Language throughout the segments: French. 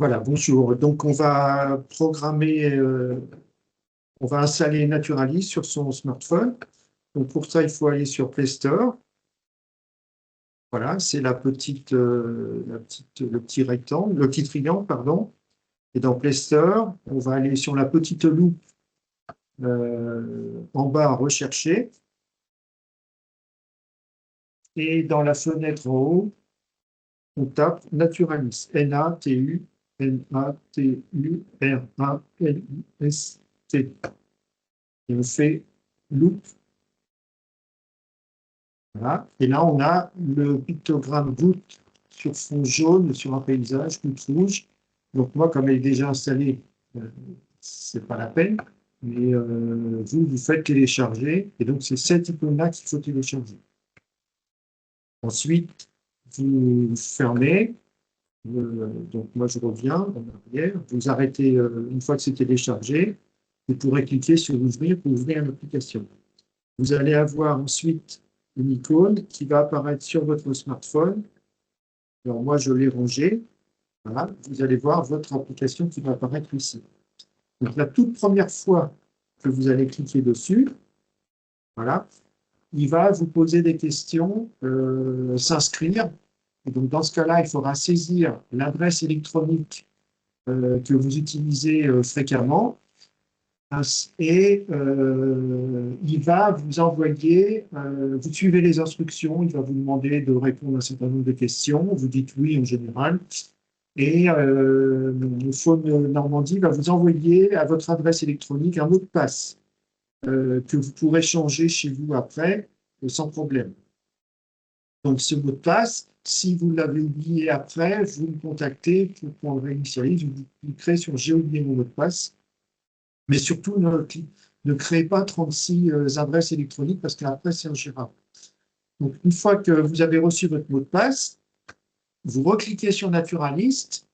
Voilà, bonjour. Donc, on va programmer, on va installer Naturalis sur son smartphone. Donc, pour ça, il faut aller sur Play Store. Voilà, c'est le petit rectangle, le petit triangle, pardon. Et dans Play Store, on va aller sur la petite loupe en bas à rechercher. Et dans la fenêtre en haut, on tape Naturalis. Naturalis. Et on fait loupe. Voilà. Et là, on a le pictogramme goutte sur fond jaune, sur un paysage, goutte rouge. Donc moi, comme elle est déjà installée, c'est pas la peine. Mais vous faites télécharger. Et donc, c'est cette icône-là qu'il faut télécharger. Ensuite, vous fermez. Donc moi, je reviens en arrière. Vous arrêtez une fois que c'est téléchargé. Vous pourrez cliquer sur Ouvrir pour ouvrir l'application. Vous allez avoir ensuite une icône qui va apparaître sur votre smartphone. Alors moi, je l'ai rangée. Voilà, vous allez voir votre application qui va apparaître ici. Donc la toute première fois que vous allez cliquer dessus, voilà, il va vous poser des questions, s'inscrire. Et donc dans ce cas-là, il faudra saisir l'adresse électronique que vous utilisez fréquemment. Et il va vous envoyer, vous suivez les instructions, il va vous demander de répondre à un certain nombre de questions, vous dites oui en général, et le Phone Normandie va vous envoyer à votre adresse électronique un mot de passe que vous pourrez changer chez vous après sans problème. Donc ce mot de passe, si vous l'avez oublié après, vous me contactez pour qu'on le réinitialise, vous cliquerez sur « J'ai oublié mon mot de passe ». Mais surtout, ne créez pas 36 adresses électroniques parce qu'après, c'est ingérable. Donc, une fois que vous avez reçu votre mot de passe, vous recliquez sur Naturalist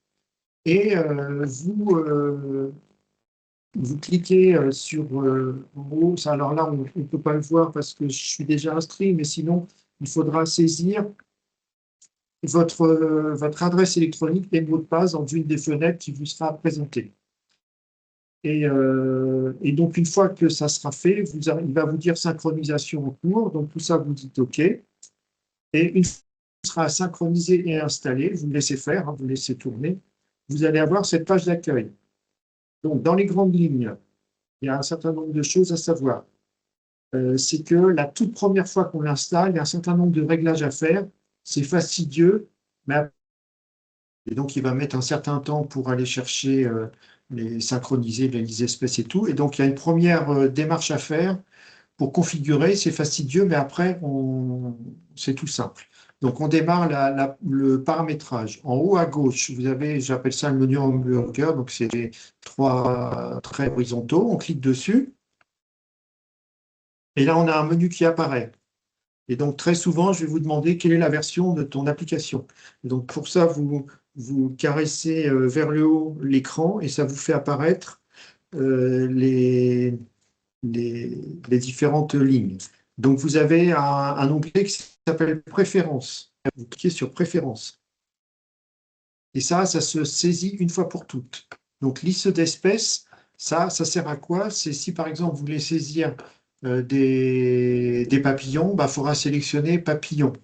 et vous cliquez sur en haut. Alors là, on ne peut pas le voir parce que je suis déjà inscrit, mais sinon, il faudra saisir votre adresse électronique et le mot de passe dans une des fenêtres qui vous sera présentée. Et donc, une fois que ça sera fait, il va vous dire synchronisation en cours. Donc, tout ça, vous dites OK. Et une fois que ce sera synchronisé et installé, vous me laissez faire, hein, vous laissez tourner, vous allez avoir cette page d'accueil. Donc, dans les grandes lignes, il y a un certain nombre de choses à savoir. C'est que la toute première fois qu'on l'installe, il y a un certain nombre de réglages à faire. C'est fastidieux, et donc il va mettre un certain temps pour aller chercher les synchroniser, les espèces et tout. Et donc il y a une première démarche à faire pour configurer. C'est fastidieux, mais après c'est tout simple. Donc on démarre le paramétrage. En haut à gauche, vous avez, j'appelle ça le menu hamburger, donc c'est les 3 traits horizontaux. On clique dessus. Et là, on a un menu qui apparaît. Et donc, très souvent, je vais vous demander quelle est la version de ton application. Et donc, pour ça, vous caressez vers le haut l'écran et ça vous fait apparaître les différentes lignes. Donc, vous avez un onglet qui s'appelle Préférences. Vous cliquez sur Préférences. Et ça se saisit une fois pour toutes. Donc, liste d'espèces, ça sert à quoi? C'est si, par exemple, vous voulez saisir des papillons, il faudra sélectionner papillons.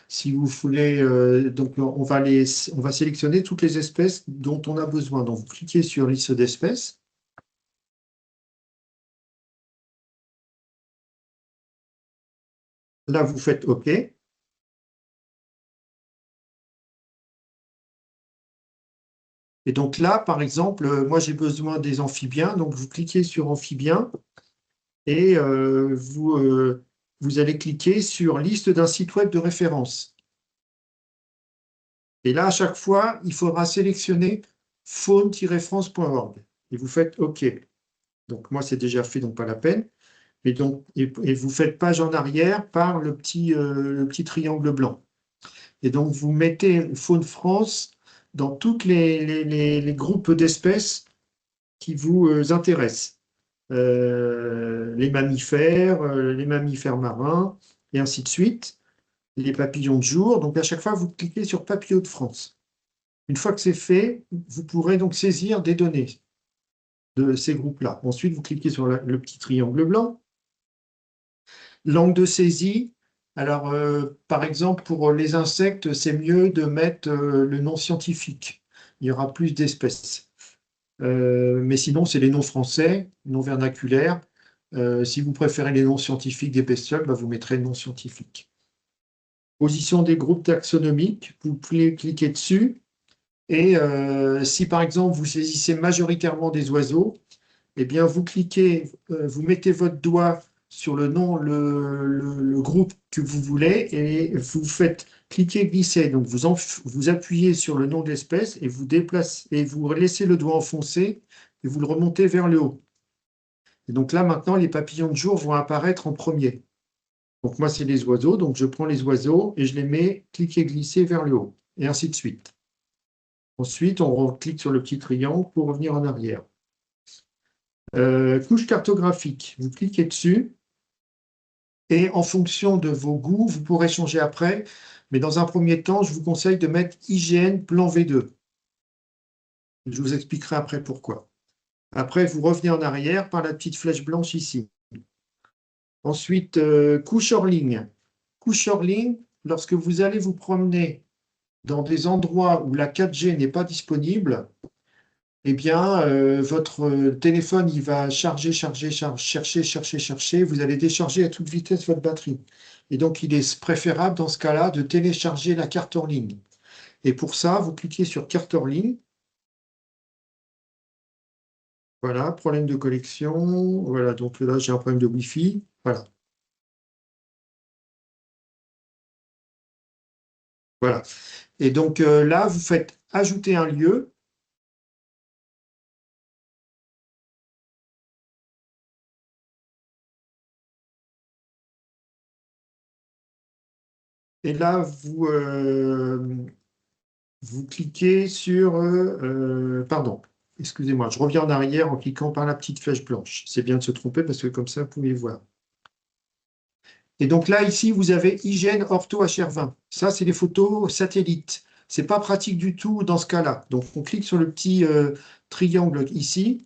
Si vous voulez, donc on va sélectionner toutes les espèces dont on a besoin. Donc, vous cliquez sur liste d'espèces. Là, vous faites OK. Et donc là, par exemple, moi, j'ai besoin des amphibiens. Donc, vous cliquez sur amphibiens et vous allez cliquer sur liste d'un site web de référence. Et là, à chaque fois, il faudra sélectionner faune-france.org. Et vous faites OK. Donc, moi, c'est déjà fait, donc pas la peine. Et vous faites page en arrière par le petit triangle blanc. Et donc, vous mettez Faune France dans tous les groupes d'espèces qui vous intéressent. Les mammifères marins, et ainsi de suite. Les papillons de jour. Donc, à chaque fois, vous cliquez sur Papillons de France. Une fois que c'est fait, vous pourrez donc saisir des données de ces groupes-là. Ensuite, vous cliquez sur le petit triangle blanc. Langue de saisie. Alors, par exemple, pour les insectes, c'est mieux de mettre le nom scientifique. Il y aura plus d'espèces. Mais sinon, c'est les noms français, noms vernaculaires. Si vous préférez les noms scientifiques des bestioles, bah, vous mettrez le nom scientifique. Position des groupes taxonomiques, vous pouvez cliquer dessus. Et si par exemple vous saisissez majoritairement des oiseaux, eh bien vous cliquez, vous mettez votre doigt sur le nom, le groupe que vous voulez et vous faites cliquer, glisser. Donc vous appuyez sur le nom de l'espèce et vous déplacez et vous laissez le doigt enfoncé et vous le remontez vers le haut. Et donc là maintenant les papillons de jour vont apparaître en premier. Donc moi c'est les oiseaux, donc je prends les oiseaux et je les mets cliquer, glisser vers le haut et ainsi de suite. Ensuite, on clique sur le petit triangle pour revenir en arrière. Couche cartographique, vous cliquez dessus et en fonction de vos goûts, vous pourrez changer après. Mais dans un premier temps, je vous conseille de mettre IGN plan V2. Je vous expliquerai après pourquoi. Après, vous revenez en arrière par la petite flèche blanche ici. Ensuite, couche hors ligne. Couche hors ligne, lorsque vous allez vous promener dans des endroits où la 4G n'est pas disponible, eh bien, votre téléphone, il va charger, chercher. Vous allez décharger à toute vitesse votre batterie. Et donc, il est préférable, dans ce cas-là, de télécharger la carte en ligne. Et pour ça, vous cliquez sur carte en ligne. Voilà, problème de connexion. Voilà, donc là, j'ai un problème de Wi-Fi. Voilà. Voilà. Et donc là, vous faites ajouter un lieu. Et là, vous cliquez sur... pardon, excusez-moi, je reviens en arrière en cliquant par la petite flèche blanche. C'est bien de se tromper parce que comme ça, vous pouvez voir. Et donc là, ici, vous avez Hygiène Ortho HR20. Ça, c'est les photos satellites. C'est pas pratique du tout dans ce cas-là. Donc, on clique sur le petit triangle ici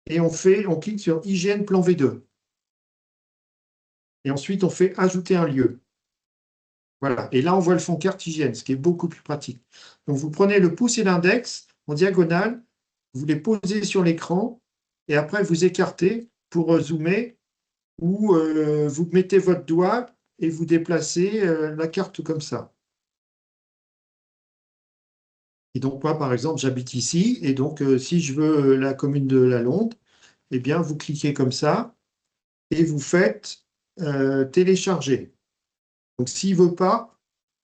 et on clique sur Hygiène plan V2. Et ensuite, on fait Ajouter un lieu. Voilà. Et là, on voit le fond carte hygiène, ce qui est beaucoup plus pratique. Donc, vous prenez le pouce et l'index en diagonale, vous les posez sur l'écran et après, vous écartez pour zoomer ou vous mettez votre doigt et vous déplacez la carte comme ça. Et donc, moi, par exemple, j'habite ici et donc, si je veux la commune de La Londe, eh bien, vous cliquez comme ça et vous faites télécharger. Donc, s'il ne veut pas,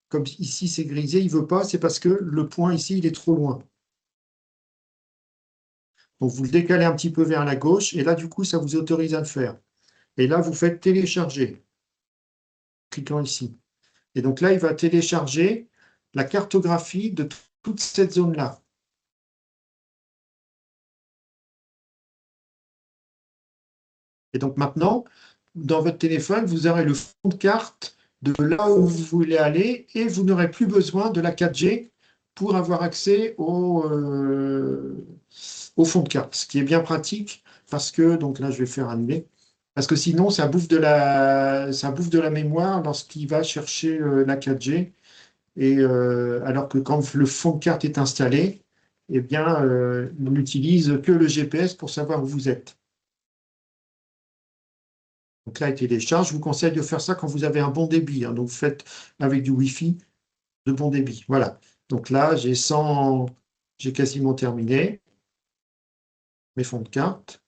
comme ici c'est grisé, il ne veut pas, c'est parce que le point ici, il est trop loin. Donc vous le décalez un petit peu vers la gauche, et là, du coup, ça vous autorise à le faire. Et là, vous faites télécharger, cliquant ici. Et donc là, il va télécharger la cartographie de toute cette zone-là. Et donc maintenant, dans votre téléphone, vous aurez le fond de carte de là où vous voulez aller, et vous n'aurez plus besoin de la 4G pour avoir accès au fond de carte, ce qui est bien pratique parce que, donc là je vais faire annuler, parce que sinon ça bouffe de la mémoire lorsqu'il va chercher la 4G, et alors que quand le fond de carte est installé, eh bien on n'utilise que le GPS pour savoir où vous êtes. Donc là, il télécharge, je vous conseille de faire ça quand vous avez un bon débit, hein, donc vous faites avec du Wi-Fi de bon débit. Voilà. Donc là, j'ai quasiment terminé mes fonds de carte.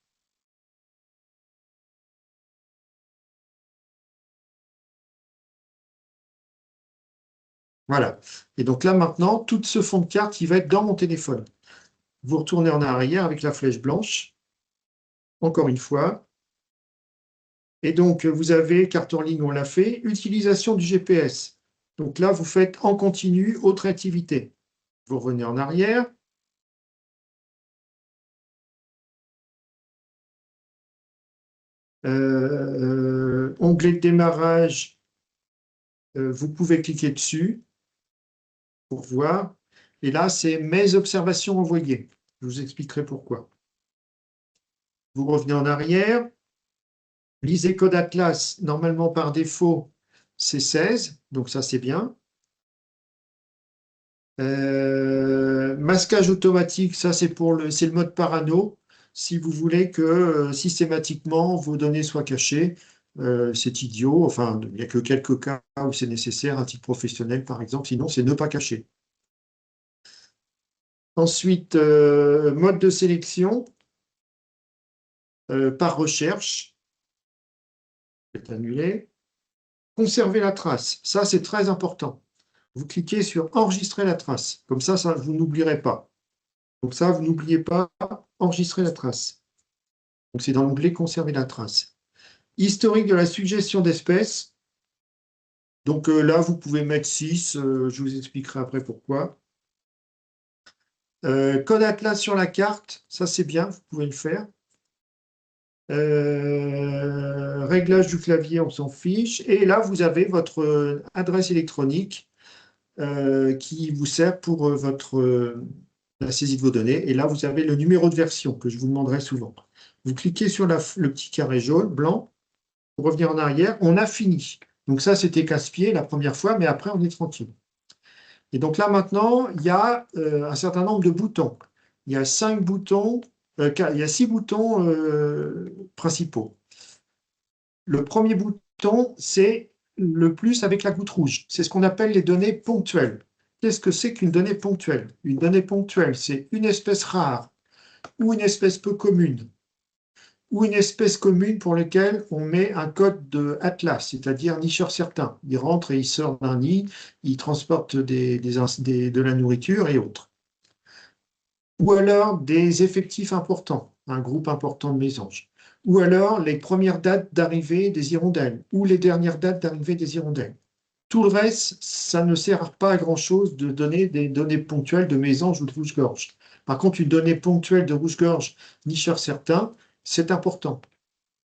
Voilà. Et donc là, maintenant, tout ce fond de carte, il va être dans mon téléphone. Vous retournez en arrière avec la flèche blanche, encore une fois. Et donc, vous avez carte en ligne, on l'a fait. Utilisation du GPS. Donc là, vous faites en continu, autre activité. Vous revenez en arrière. Onglet de démarrage, vous pouvez cliquer dessus pour voir. Et là, c'est mes observations envoyées. Je vous expliquerai pourquoi. Vous revenez en arrière. Lisez code Atlas, normalement par défaut, c'est 16, donc ça c'est bien. Masquage automatique, ça c'est le mode parano. Si vous voulez que systématiquement vos données soient cachées, c'est idiot. Enfin, il n'y a que quelques cas où c'est nécessaire, un titre professionnel par exemple, sinon c'est ne pas cacher. Ensuite, mode de sélection par recherche. C'est annulé. Conserver la trace, ça c'est très important. Vous cliquez sur enregistrer la trace. Comme ça, vous n'oublierez pas. Donc ça, vous n'oubliez pas, enregistrer la trace. Donc c'est dans l'onglet conserver la trace. Historique de la suggestion d'espèces. Donc là, vous pouvez mettre 6. Je vous expliquerai après pourquoi. Code Atlas sur la carte, ça c'est bien, vous pouvez le faire. Réglage du clavier, on s'en fiche. Et là, vous avez votre adresse électronique qui vous sert pour la saisie de vos données. Et là, vous avez le numéro de version que je vous demanderai souvent. Vous cliquez sur le petit carré jaune, blanc, pour revenir en arrière. On a fini. Donc ça, c'était casse-pied la première fois, mais après, on est tranquille. Et donc là, maintenant, il y a un certain nombre de boutons. Il y a 5 boutons, il y a 6 boutons principaux. Le premier bouton, c'est le plus avec la goutte rouge. C'est ce qu'on appelle les données ponctuelles. Qu'est-ce que c'est qu'une donnée ponctuelle? Une donnée ponctuelle, c'est une espèce rare ou une espèce peu commune ou une espèce commune pour laquelle on met un code de Atlas, c'est-à-dire nicheur certain. Il rentre et il sort d'un nid, il transporte de la nourriture et autres. Ou alors des effectifs importants, un groupe important de mésanges. Ou alors les premières dates d'arrivée des hirondelles, ou les dernières dates d'arrivée des hirondelles. Tout le reste, ça ne sert pas à grand-chose de donner des données ponctuelles de mésanges ou de rouge-gorge. Par contre, une donnée ponctuelle de rouge-gorge, nicheur certain, c'est important.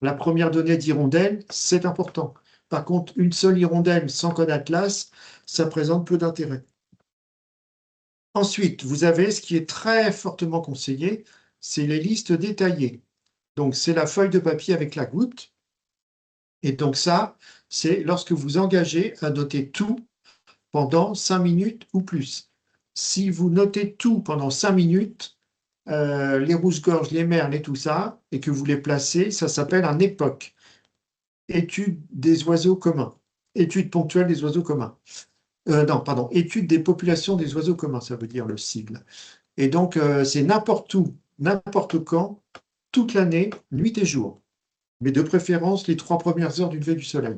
La première donnée d'hirondelle, c'est important. Par contre, une seule hirondelle sans code Atlas, ça présente peu d'intérêt. Ensuite, vous avez ce qui est très fortement conseillé, c'est les listes détaillées. Donc, c'est la feuille de papier avec la goutte. Et donc ça, c'est lorsque vous engagez à noter tout pendant 5 minutes ou plus. Si vous notez tout pendant 5 minutes, les rouges-gorges, les merles et tout ça, et que vous les placez, ça s'appelle un époque. Étude des oiseaux communs. Étude ponctuelle des oiseaux communs. Non, pardon, étude des populations des oiseaux communs, ça veut dire le sigle. Et donc, c'est n'importe où, n'importe quand, toute l'année, nuit et jour. Mais de préférence, les 3 premières heures du lever du soleil.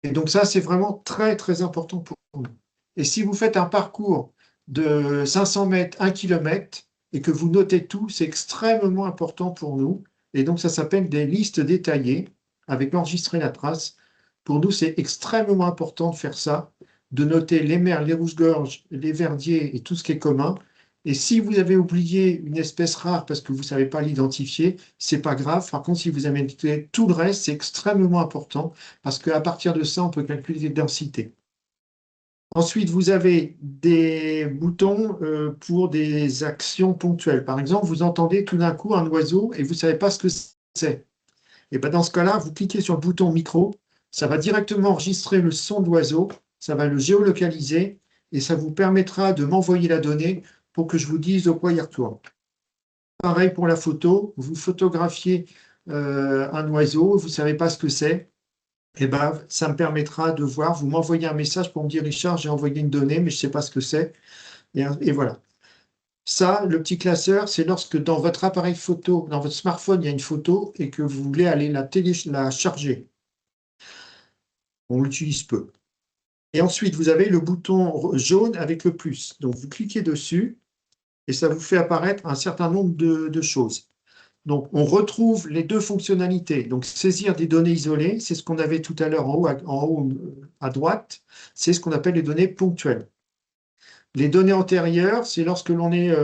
Et donc ça, c'est vraiment très, très important pour nous. Et si vous faites un parcours de 500 mètres, 1 km, et que vous notez tout, c'est extrêmement important pour nous. Et donc, ça s'appelle des listes détaillées, avec enregistrer la trace. Pour nous, c'est extrêmement important de faire ça, de noter les merles, les rouges-gorges, les verdiers et tout ce qui est commun. Et si vous avez oublié une espèce rare parce que vous ne savez pas l'identifier, ce n'est pas grave. Par contre, si vous avez noté tout le reste, c'est extrêmement important parce qu'à partir de ça, on peut calculer les densités. Ensuite, vous avez des boutons pour des actions ponctuelles. Par exemple, vous entendez tout d'un coup un oiseau et vous ne savez pas ce que c'est. Et ben dans ce cas-là, vous cliquez sur le bouton micro, ça va directement enregistrer le son de l'oiseau, ça va le géolocaliser et ça vous permettra de m'envoyer la donnée pour que je vous dise de quoi il retourne. Pareil pour la photo, vous photographiez un oiseau, vous ne savez pas ce que c'est, et ben, ça me permettra de voir, vous m'envoyez un message pour me dire Richard, j'ai envoyé une donnée, mais je ne sais pas ce que c'est. Et voilà. Ça, le petit classeur, c'est lorsque dans votre appareil photo, dans votre smartphone, il y a une photo et que vous voulez aller la charger. On l'utilise peu. Et ensuite, vous avez le bouton jaune avec le plus. Donc, vous cliquez dessus et ça vous fait apparaître un certain nombre de choses. Donc, on retrouve les 2 fonctionnalités. Donc, saisir des données isolées, c'est ce qu'on avait tout à l'heure en haut à droite, c'est ce qu'on appelle les données ponctuelles. Les données antérieures, c'est lorsque l'on est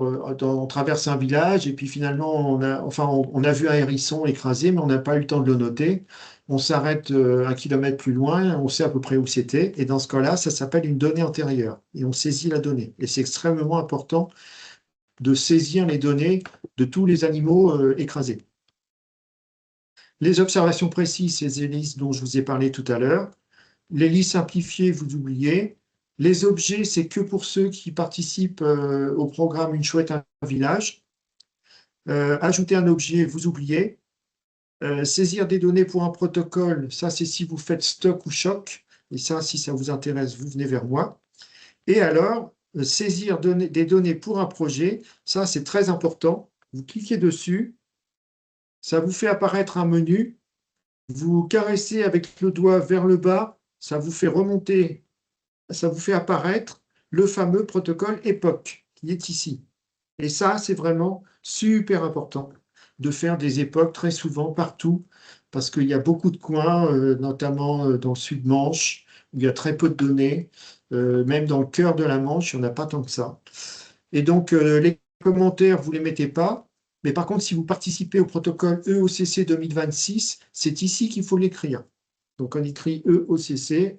on traverse un village et puis finalement, on a vu un hérisson écrasé, mais on n'a pas eu le temps de le noter. on s'arrête 1 kilomètre plus loin, on sait à peu près où c'était, et dans ce cas-là, ça s'appelle une donnée antérieure, et on saisit la donnée. Et c'est extrêmement important de saisir les données de tous les animaux écrasés. Les observations précises, c'est les listes dont je vous ai parlé tout à l'heure. Les listes simplifiées, vous oubliez. Les objets, c'est que pour ceux qui participent au programme Une chouette, un village. Ajouter un objet, vous oubliez. Saisir des données pour un protocole, ça c'est si vous faites stock ou choc. Et ça, si ça vous intéresse, vous venez vers moi. Et alors, saisir des données pour un projet, ça c'est très important. Vous cliquez dessus, ça vous fait apparaître un menu. Vous caressez avec le doigt vers le bas, ça vous fait remonter, ça vous fait apparaître le fameux protocole époque qui est ici. Et ça, c'est vraiment super important de faire des époques très souvent partout, parce qu'il y a beaucoup de coins, notamment dans le sud-Manche, où il y a très peu de données. Même dans le cœur de la Manche, il n'y en a pas tant que ça. Et donc, les commentaires, vous ne les mettez pas. Mais par contre, si vous participez au protocole EOCC 2026, c'est ici qu'il faut l'écrire. Donc, on écrit EOCC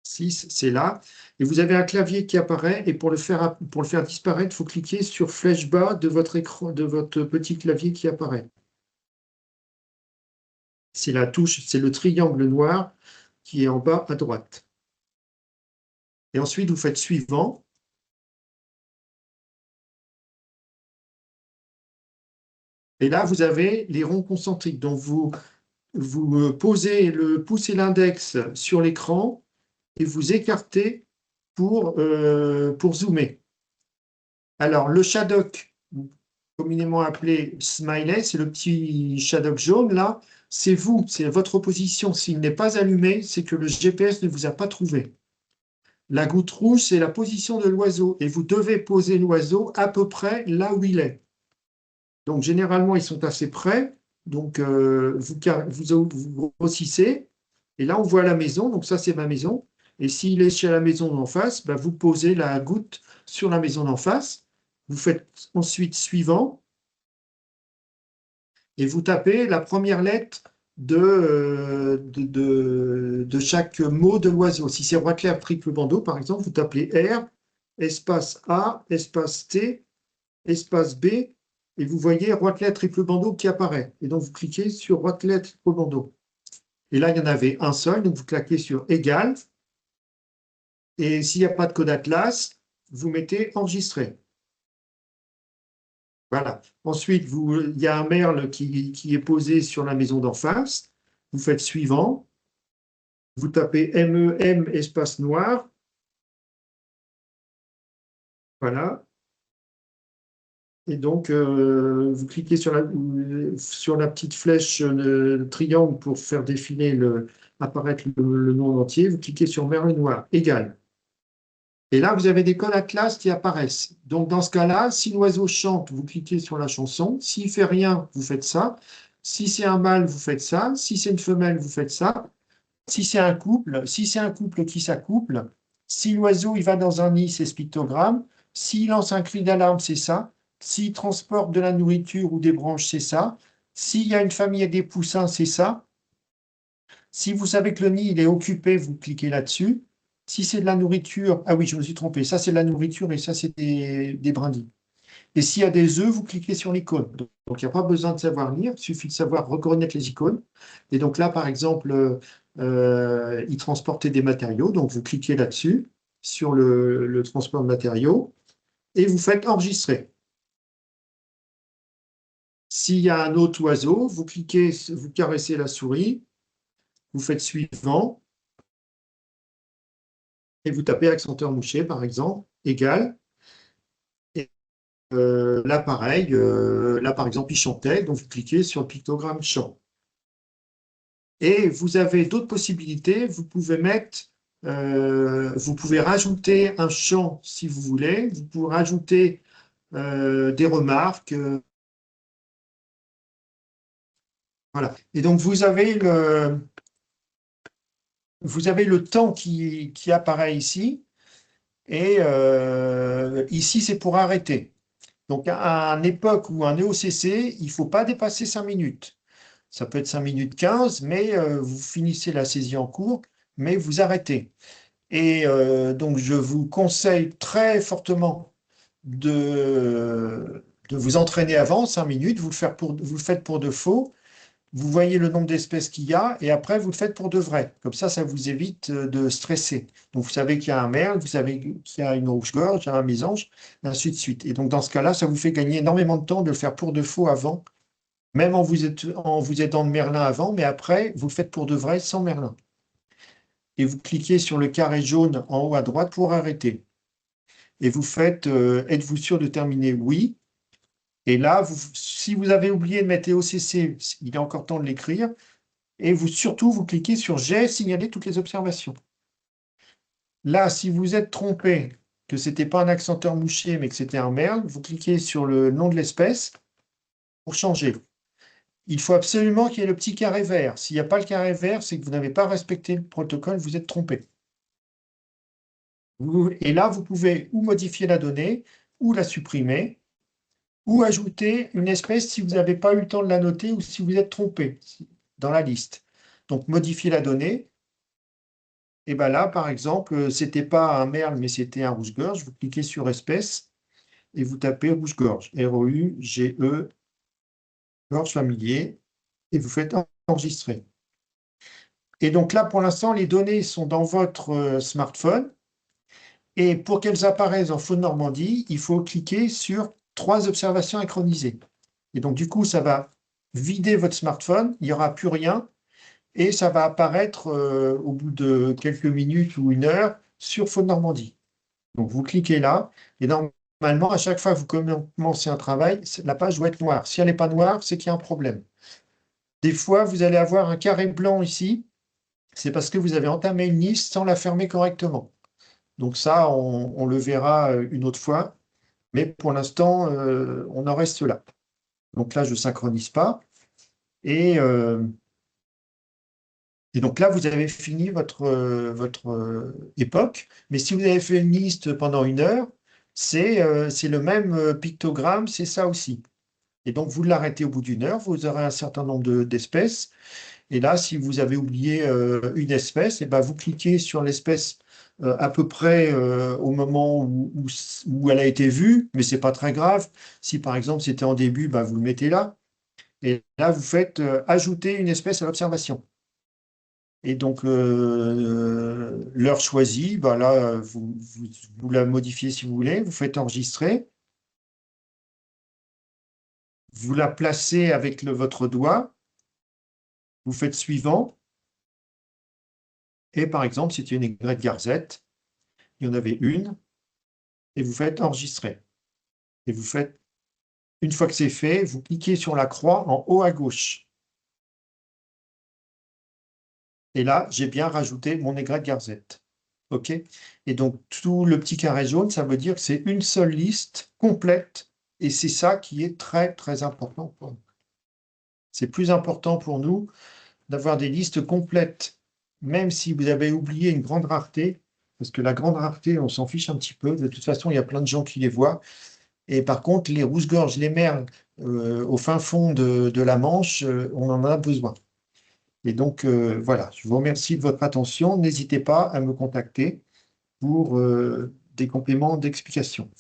6, c'est là. Et vous avez un clavier qui apparaît. Et pour le faire disparaître, il faut cliquer sur flèche bas de votre écran, de votre petit clavier qui apparaît. C'est la touche, c'est le triangle noir qui est en bas à droite. Et ensuite, vous faites suivant. Et là, vous avez les ronds concentriques. Donc, vous posez le pouce et l'index sur l'écran et vous écartez pour zoomer. Alors, le shadok, communément appelé smiley, c'est le petit shadok jaune, là, c'est vous, c'est votre position. S'il n'est pas allumé, c'est que le GPS ne vous a pas trouvé. La goutte rouge, c'est la position de l'oiseau, et vous devez poser l'oiseau à peu près là où il est. Donc, généralement, ils sont assez près, donc vous grossissez, et là, on voit la maison, donc ça, c'est ma maison, et s'il est chez la maison d'en face, ben, vous posez la goutte sur la maison d'en face, vous faites ensuite suivant, et vous tapez la première lettre de chaque mot de l'oiseau. Si c'est Roitelets triple bandeau, par exemple, vous tapez R, espace A, espace T, espace B, et vous voyez Roitelets triple bandeau qui apparaît. Et donc, vous cliquez sur Roitelets triple bandeau. Et là, il y en avait un seul, donc vous claquez sur égal. Et s'il n'y a pas de code Atlas, vous mettez enregistrer. Voilà. Ensuite, il y a un merle qui est posé sur la maison d'en face. Vous faites suivant. Vous tapez MEM espace noir. Voilà. Et donc, vous cliquez sur la petite flèche triangle pour faire défiler apparaître le nom entier. Vous cliquez sur merle noir, égal. Et là, vous avez des codes Atlas qui apparaissent. Donc, dans ce cas-là, si l'oiseau chante, vous cliquez sur la chanson. S'il ne fait rien, vous faites ça. Si c'est un mâle, vous faites ça. Si c'est une femelle, vous faites ça. Si c'est un couple qui s'accouple. Si l'oiseau il va dans un nid, c'est ce pictogramme. S'il lance un cri d'alarme, c'est ça. S'il transporte de la nourriture ou des branches, c'est ça. S'il y a une famille et des poussins, c'est ça. Si vous savez que le nid il est occupé, vous cliquez là-dessus. Si c'est de la nourriture, ah oui, je me suis trompé, ça c'est de la nourriture et ça c'est des brindilles. Et s'il y a des œufs, vous cliquez sur l'icône. Donc il n'y a pas besoin de savoir lire, il suffit de savoir reconnaître les icônes. Et donc là, par exemple, il transportait des matériaux, donc vous cliquez là-dessus, sur le transport de matériaux, et vous faites enregistrer. S'il y a un autre oiseau, vous cliquez, vous caressez la souris, vous faites suivant, et vous tapez accenteur mouché, par exemple, égal. Et là, pareil, là, par exemple, il chantait, donc vous cliquez sur le pictogramme chant. Et vous avez d'autres possibilités, vous pouvez rajouter un chant si vous voulez, vous pouvez rajouter des remarques. Voilà. Et donc, vous avez le temps qui apparaît ici. Et ici, c'est pour arrêter. Donc, à une époque ou un EOCC, il ne faut pas dépasser 5 minutes. Ça peut être 5 minutes 15, mais vous finissez la saisie en cours, mais vous arrêtez. Et donc, je vous conseille très fortement de vous entraîner avant, 5 minutes, vous le faites pour de faux, vous voyez le nombre d'espèces qu'il y a, et après, vous le faites pour de vrai. Comme ça vous évite de stresser. Donc, vous savez qu'il y a un merle, vous savez qu'il y a une rouge-gorge, un mésange, et ainsi de suite. Et donc, dans ce cas-là, ça vous fait gagner énormément de temps de le faire pour de faux avant, même en vous aidant de merlin avant, mais après, vous le faites pour de vrai sans merlin. Et vous cliquez sur le carré jaune en haut à droite pour arrêter. Et vous faites êtes-vous sûr de terminer? Oui. Et là, si vous avez oublié de mettre EOCC, il est encore temps de l'écrire. Et surtout, vous cliquez sur j'ai signalé toutes les observations. Là, si vous êtes trompé, que ce n'était pas un accenteur mouchier, mais que c'était un merle, vous cliquez sur le nom de l'espèce pour changer. Il faut absolument qu'il y ait le petit carré vert. S'il n'y a pas le carré vert, c'est que vous n'avez pas respecté le protocole, vous êtes trompé. Et là, vous pouvez ou modifier la donnée, ou la supprimer, ou ajouter une espèce si vous n'avez pas eu le temps de la noter ou si vous êtes trompé dans la liste. Donc, modifier la donnée. Et bien là, par exemple, c'était pas un merle, mais c'était un rouge-gorge. Vous cliquez sur espèce et vous tapez rouge-gorge. R-O-U-G-E, gorge familier, et vous faites enregistrer. Et donc là, pour l'instant, les données sont dans votre smartphone. Et pour qu'elles apparaissent en faune Normandie, il faut cliquer sur 3 observations synchronisées. Et donc, du coup, ça va vider votre smartphone, il n'y aura plus rien, et ça va apparaître au bout de quelques minutes ou une heure sur Faune Normandie. Donc, vous cliquez là, et normalement, à chaque fois que vous commencez un travail, la page doit être noire. Si elle n'est pas noire, c'est qu'il y a un problème. Des fois, vous allez avoir un carré blanc ici, c'est parce que vous avez entamé une liste sans la fermer correctement. Donc ça, on le verra une autre fois, mais pour l'instant, on en reste là. Donc là, je ne synchronise pas. Et donc là, vous avez fini votre époque, mais si vous avez fait une liste pendant une heure, c'est le même pictogramme, c'est ça aussi. Et donc, vous l'arrêtez au bout d'une heure, vous aurez un certain nombre d'espèces. Et là, si vous avez oublié une espèce, et ben vous cliquez sur l'espèce à peu près au moment où elle a été vue, mais c'est pas très grave. Si par exemple c'était en début, ben, vous le mettez là. Et là, vous faites ajouter une espèce à l'observation. Et donc, l'heure choisie, ben là, vous la modifiez si vous voulez, vous faites enregistrer, vous la placez avec votre doigt, vous faites suivant, et par exemple, c'était une aigrette garzette, il y en avait une, et vous faites enregistrer. Et vous faites, une fois que c'est fait, vous cliquez sur la croix en haut à gauche. Et là, j'ai bien rajouté mon aigrette garzette. OK? Et donc, tout le petit carré jaune, ça veut dire que c'est une seule liste complète. Et c'est ça qui est très, très important pour nous. C'est plus important pour nous d'avoir des listes complètes, même si vous avez oublié une grande rareté, parce que la grande rareté, on s'en fiche un petit peu. De toute façon, il y a plein de gens qui les voient. Et par contre, les rouges-gorges, les merles, au fin fond de la Manche, on en a besoin. Et donc, voilà, je vous remercie de votre attention. N'hésitez pas à me contacter pour des compléments d'explication.